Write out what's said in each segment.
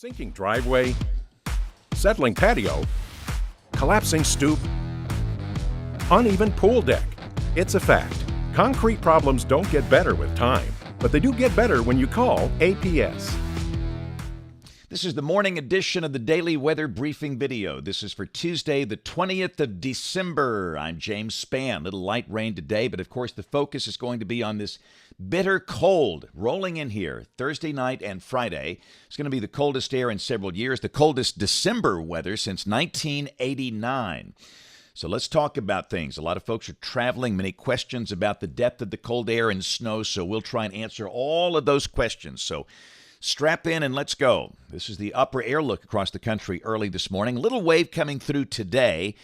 Sinking driveway, settling patio, collapsing stoop, uneven pool deck. It's a fact. Concrete problems don't get better with time, but they do get better when you call APS. This is the morning edition of the Daily Weather Briefing video. This is for Tuesday, the 20th of December. I'm James Spann. Little light rain today, but of course the focus is going to be on this bitter cold rolling in here Thursday night and Friday. It's going to be the coldest air in several years, the coldest December weather since 1989. So let's talk about things. A lot of folks are traveling, many questions about the depth of the cold air and snow, so we'll try and answer all of those questions. So strap in and let's go. This is the upper air look across the country early this morning. A little wave coming through today.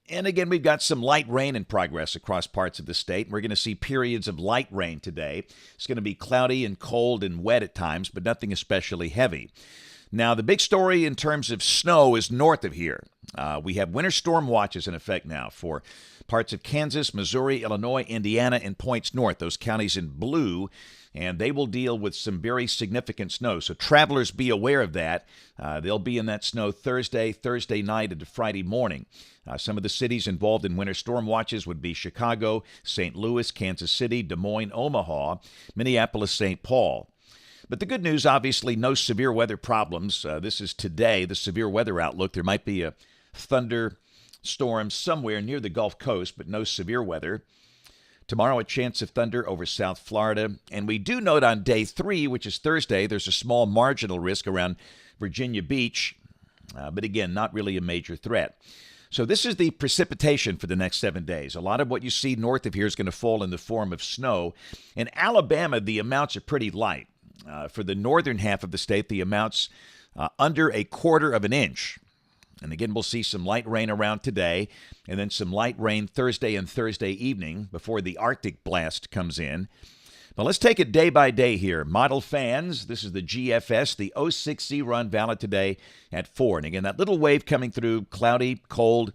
And again, we've got some light rain in progress across parts of the state. We're going to see periods of light rain today. It's going to be cloudy and cold and wet at times, but nothing especially heavy. Now, the big story in terms of snow is north of here. We have winter storm watches in effect now for parts of Kansas, Missouri, Illinois, Indiana, and points north, those counties in blue, and they will deal with some very significant snow. So travelers, be aware of that. They'll be in that snow Thursday night into Friday morning. Some of the cities involved in winter storm watches would be Chicago, St. Louis, Kansas City, Des Moines, Omaha, Minneapolis, St. Paul. But the good news, obviously, no severe weather problems. This is today, the severe weather outlook. There might be a thunderstorm somewhere near the Gulf Coast, but no severe weather. Tomorrow, a chance of thunder over South Florida. And we do note on day 3, which is Thursday, there's a small marginal risk around Virginia Beach. But again, not really a major threat. So this is the precipitation for the next 7 days. A lot of what you see north of here is going to fall in the form of snow. In Alabama, the amounts are pretty light. For the northern half of the state, the amounts under 1/4 of an inch. And again, we'll see some light rain around today, and then some light rain Thursday and Thursday evening before the Arctic blast comes in. But let's take it day by day here. Model fans, this is the GFS, the 06Z run valid today at 4. And again, that little wave coming through, cloudy, cold,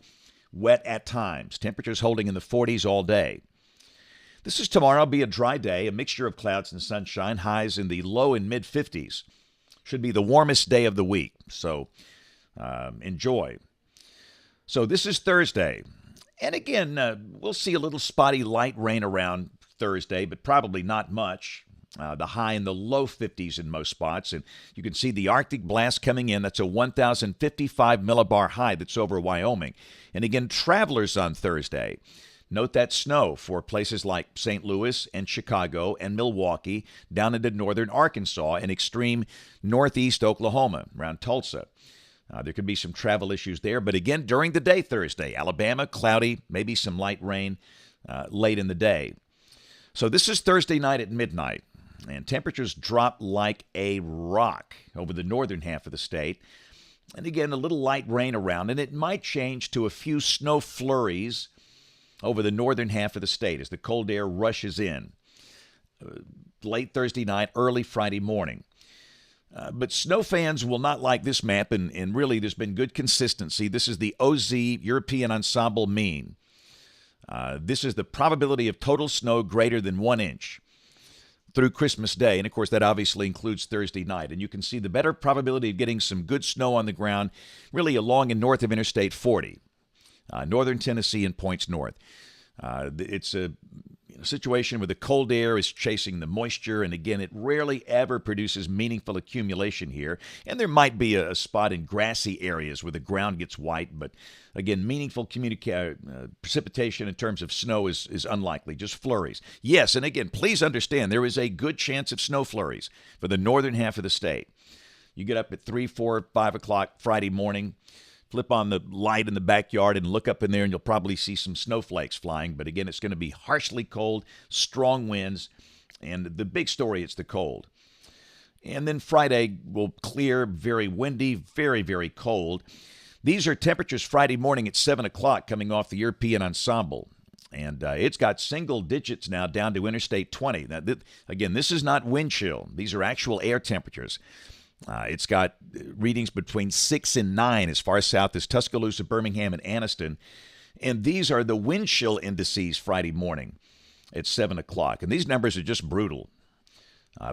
wet at times. Temperatures holding in the 40s all day. This is tomorrow, be a dry day, a mixture of clouds and sunshine, highs in the low and mid-50s. Should be the warmest day of the week, so enjoy. So this is Thursday. And again, we'll see a little spotty light rain around Thursday, but probably not much. The high in the low 50s in most spots. And you can see the Arctic blast coming in. That's a 1,055 millibar high that's over Wyoming. And again, travelers on Thursday. Note that snow for places like St. Louis and Chicago and Milwaukee, down into northern Arkansas and extreme northeast Oklahoma, around Tulsa. There could be some travel issues there. But again, during the day Thursday, Alabama, cloudy, maybe some light rain late in the day. So this is Thursday night at midnight. And temperatures drop like a rock over the northern half of the state. And again, a little light rain around. And it might change to a few snow flurries over the northern half of the state as the cold air rushes in late Thursday night, early Friday morning. But snow fans will not like this map, and really there's been good consistency. This is the OZ European Ensemble mean. This is the probability of total snow greater than 1 inch through Christmas Day, and of course that obviously includes Thursday night. And you can see the better probability of getting some good snow on the ground really along and north of Interstate 40. Northern Tennessee and points north. It's a situation where the cold air is chasing the moisture, and again, it rarely ever produces meaningful accumulation here. And there might be a spot in grassy areas where the ground gets white, but again, meaningful precipitation in terms of snow is unlikely, just flurries. Yes, and again, please understand, there is a good chance of snow flurries for the northern half of the state. You get up at 3, 4, 5 o'clock Friday morning, flip on the light in the backyard and look up in there, and you'll probably see some snowflakes flying. But again, it's going to be harshly cold, strong winds, and the big story, it's the cold. And then Friday will clear, very windy, very, very cold. These are temperatures Friday morning at 7 o'clock coming off the European Ensemble. And it's got single digits now down to Interstate 20. Now, again, this is not wind chill. These are actual air temperatures. It's got readings between 6 and 9 as far south as Tuscaloosa, Birmingham, and Anniston. And these are the wind chill indices Friday morning at 7 o'clock. And these numbers are just brutal.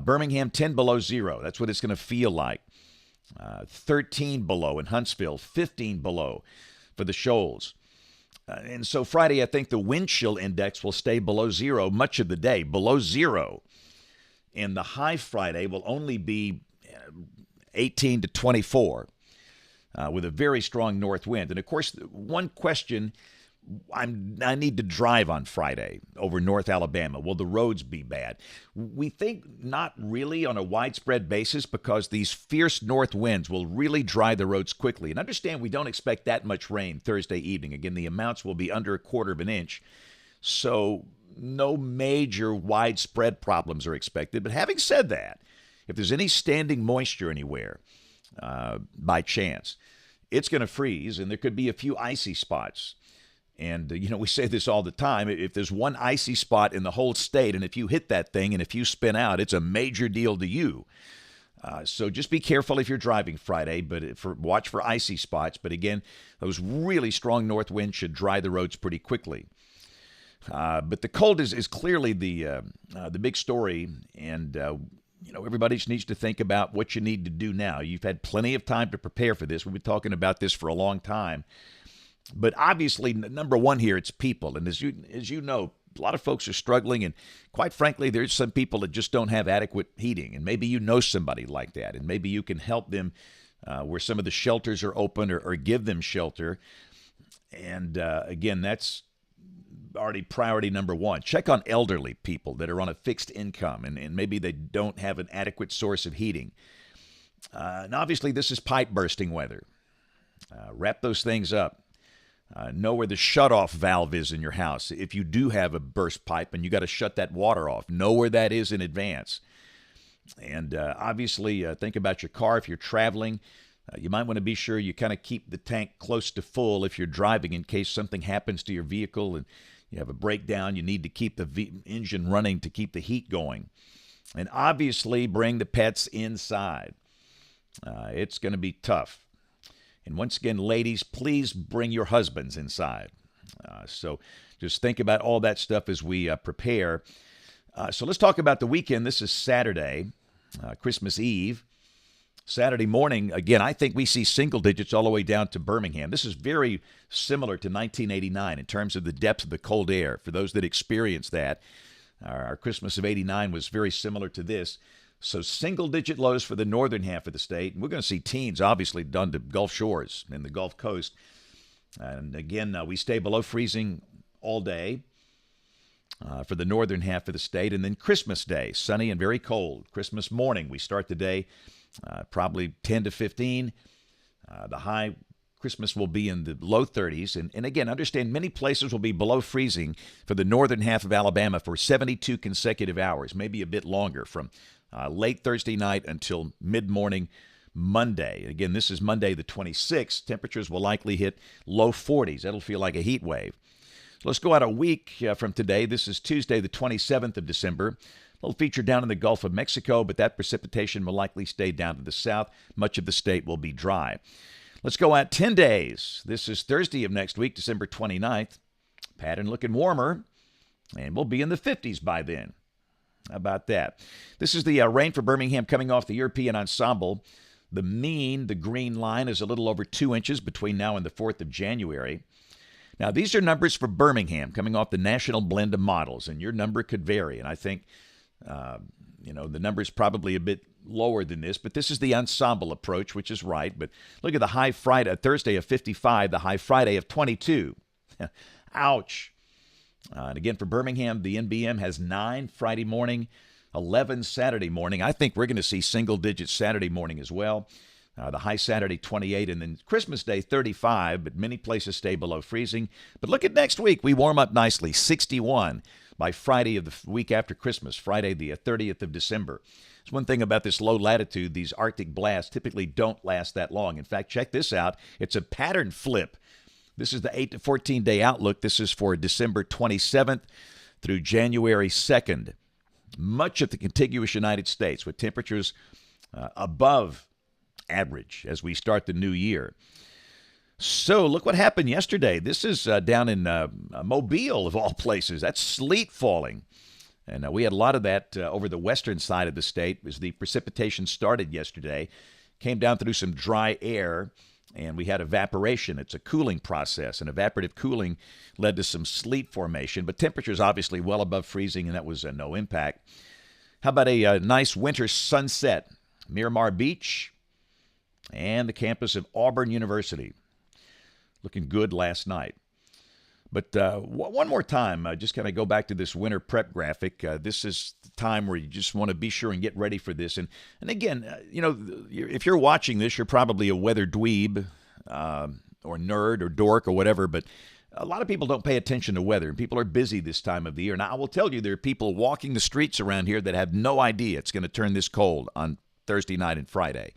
Birmingham, 10 below zero. That's what it's going to feel like. 13 below in Huntsville, 15 below for the Shoals. And so Friday, I think the wind chill index will stay below zero much of the day, below zero. And the high Friday will only be 18 to 24 with a very strong north wind. And, of course, one question, I need to drive on Friday over North Alabama. Will the roads be bad? We think not really on a widespread basis because these fierce north winds will really dry the roads quickly. And understand we don't expect that much rain Thursday evening. Again, the amounts will be under a quarter of an inch. So no major widespread problems are expected. But having said that, if there's any standing moisture anywhere by chance, it's going to freeze and there could be a few icy spots. And, we say this all the time. If there's one icy spot in the whole state, and if you hit that thing and if you spin out, it's a major deal to you. So just be careful if you're driving Friday, but watch for icy spots. But again, those really strong north winds should dry the roads pretty quickly. But the cold is clearly the big story, and everybody just needs to think about what you need to do now. You've had plenty of time to prepare for this. We've been talking about this for a long time. But obviously, number one here, it's people. And as you know, a lot of folks are struggling. And quite frankly, there's some people that just don't have adequate heating. And maybe you know somebody like that. And maybe you can help them where some of the shelters are open or give them shelter. And again, that's already priority number one. Check on elderly people that are on a fixed income and maybe they don't have an adequate source of heating. And obviously, this is pipe bursting weather. Wrap those things up. Know where the shutoff valve is in your house. If you do have a burst pipe and you got to shut that water off, know where that is in advance. And obviously, think about your car. If you're traveling, you might want to be sure you kind of keep the tank close to full if you're driving in case something happens to your vehicle and you have a breakdown. You need to keep the engine running to keep the heat going. And obviously, bring the pets inside. It's going to be tough. And once again, ladies, please bring your husbands inside. So just think about all that stuff as we prepare. So let's talk about the weekend. This is Saturday, Christmas Eve. Saturday morning, again, I think we see single digits all the way down to Birmingham. This is very similar to 1989 in terms of the depth of the cold air. For those that experienced that, our Christmas of 89 was very similar to this. So single-digit lows for the northern half of the state. And we're going to see teens, obviously, done to Gulf Shores and the Gulf Coast. And again, we stay below freezing all day for the northern half of the state. And then Christmas Day, sunny and very cold. Christmas morning, we start the day probably 10 to 15. The high Christmas will be in the low 30s. And again, understand many places will be below freezing for the northern half of Alabama for 72 consecutive hours, maybe a bit longer, from late Thursday night until mid-morning Monday. Again, this is Monday the 26th. Temperatures will likely hit low 40s. That'll feel like a heat wave. So let's go out a week from today. This is Tuesday the 27th of December. A little feature down in the Gulf of Mexico, but that precipitation will likely stay down to the south. Much of the state will be dry. Let's go out 10 days. This is Thursday of next week, December 29th. Pattern looking warmer, and we'll be in the 50s by then. How about that? This is the rain for Birmingham coming off the European ensemble. The mean, the green line, is a little over 2 inches between now and the 4th of January. Now, these are numbers for Birmingham coming off the national blend of models, and your number could vary. And I think, the number is probably a bit lower than this, but this is the ensemble approach, which is right. But look at the high Thursday of 55, the high Friday of 22. Ouch. And again, for Birmingham, the NBM has 9 Friday morning, 11 Saturday morning. I think we're going to see single digits Saturday morning as well. The high Saturday, 28, and then Christmas Day, 35, but many places stay below freezing. But look at next week. We warm up nicely, 61 by Friday of the week after Christmas, Friday the 30th of December. There's one thing about this low latitude. These Arctic blasts typically don't last that long. In fact, check this out. It's a pattern flip. This is the 8 to 14-day outlook. This is for December 27th through January 2nd. Much of the contiguous United States with temperatures above average as we start the new year. So look what happened yesterday. This is down in Mobile, of all places. That's sleet falling. And we had a lot of that over the western side of the state as the precipitation started yesterday. came down through some dry air, and we had evaporation. It's a cooling process, and evaporative cooling led to some sleet formation, but temperatures obviously well above freezing, and that was no impact. How about a nice winter sunset? Miramar Beach and the campus of Auburn University. Looking good last night. But one more time, just kind of go back to this winter prep graphic. This is the time where you just want to be sure and get ready for this. And again, if you're watching this, you're probably a weather dweeb or nerd or dork or whatever, but a lot of people don't pay attention to weather, and people are busy this time of the year. Now, I will tell you, there are people walking the streets around here that have no idea it's going to turn this cold on Thursday night and Friday.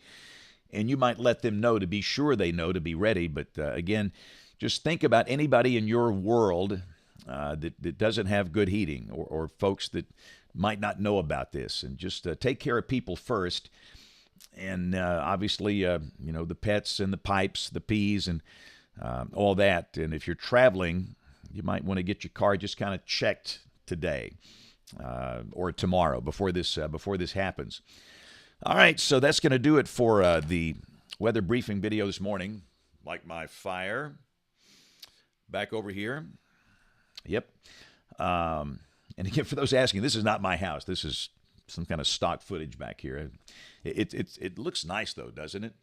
And you might let them know to be sure they know to be ready. But again, just think about anybody in your world that doesn't have good heating, or folks that might not know about this. And just take care of people first. And obviously, the pets and the pipes, the peas, and all that. And if you're traveling, you might want to get your car just kind of checked today or tomorrow before this happens. All right, so that's going to do it for the weather briefing video this morning. Like my fire. Back over here. Yep. And again, for those asking, this is not my house. This is some kind of stock footage back here. It looks nice, though, doesn't it?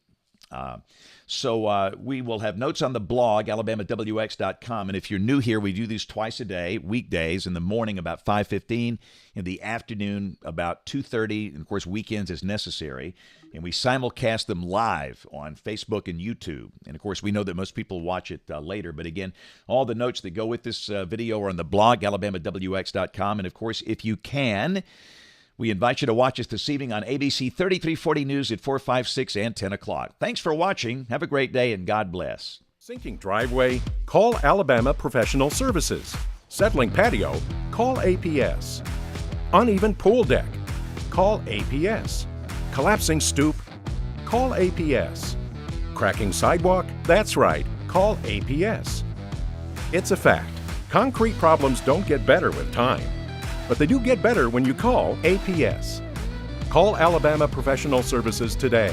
So we will have notes on the blog, alabamawx.com. And if you're new here, we do these twice a day, weekdays, in the morning about 5:15, in the afternoon about 2:30, and, of course, weekends as necessary. And we simulcast them live on Facebook and YouTube. And, of course, we know that most people watch it later. But, again, all the notes that go with this video are on the blog, alabamawx.com. And, of course, if you can, we invite you to watch us this evening on ABC 3340 News at 4, 5, 6, and 10 o'clock. Thanks for watching. Have a great day, and God bless. Sinking driveway? Call Alabama Professional Services. Settling patio? Call APS. Uneven pool deck? Call APS. Collapsing stoop? Call APS. Cracking sidewalk? That's right. Call APS. It's a fact. Concrete problems don't get better with time, but they do get better when you call APS. Call Alabama Professional Services today.